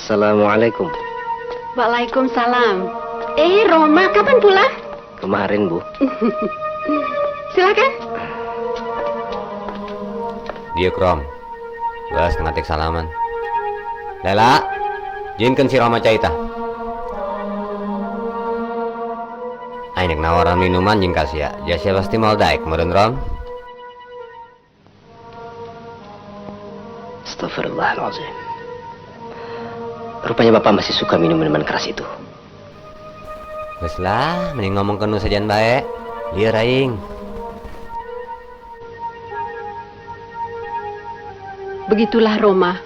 Assalamualaikum. Waalaikumsalam. Roma, kapan pulang? Kemarin, Bu. Silakan. Dia Krom. Gas ngatik salaman. Lela, jinkan si Roma caita. Ainek nawaran minuman jing kasih ya. Jasa pasti mau daik, meren Rom. Astagfirullahaladzim. Rupanya Bapak masih suka minum minuman keras itu. Wes lah, mending ngomong ke nu sajan bae. Lieu aing. Begitulah Roma.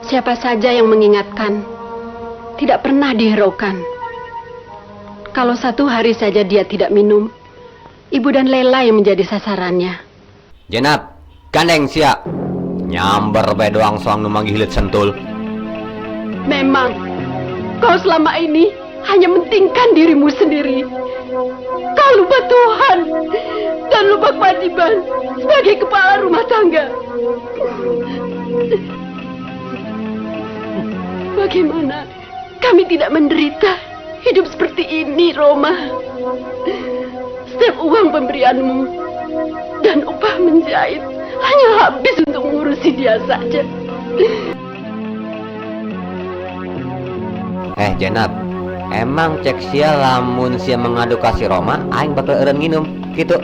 Siapa saja yang mengingatkan tidak pernah dihiraukan. Kalau satu hari saja dia tidak minum, Ibu dan Lela yang menjadi sasarannya. Jenap, gandeng siap. Nyamber bae doang soang nu manggihileut sentul. Memang kau selama ini hanya mentingkan dirimu sendiri. Kau lupa Tuhan dan lupa kewajiban sebagai kepala rumah tangga. Bagaimana kami tidak menderita hidup seperti ini, Roma? Setiap uang pemberianmu dan upah menjahit hanya habis untuk mengurusi dia saja. Jenap, emang cek sia lamun sia mengadu kasih Roma, aing bakal eureun nginum, gitu.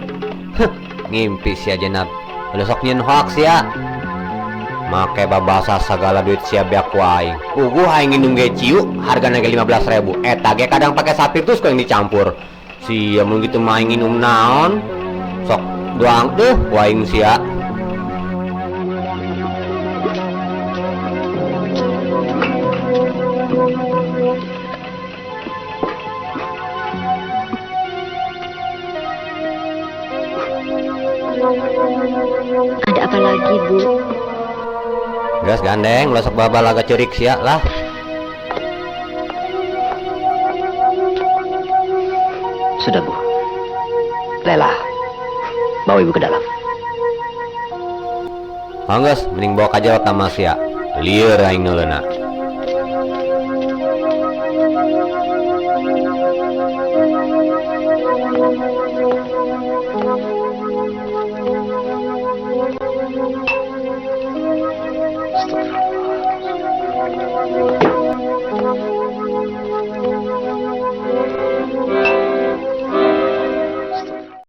Ngimpi sia Jenap. Besok nyen hoax ya. Make babasa segala duit sia beak ku aing. Uguh aing nginum ge ciu, hargana ge 15.000. Eta ge kadang pake spiritus kau yang dicampur. Sia mun kitu mah aing nginum naon? Sok doang tuh ku aing sia. Ada apa lagi, Bu? Gas gandeng, losok baba laga cerik sia lah. Sudah, Bu. Lela, bawa Ibu ke dalam. Hanggas, mending bawa kajarot nama sia. Lieur aing ngeuleuna. Astagfirullah.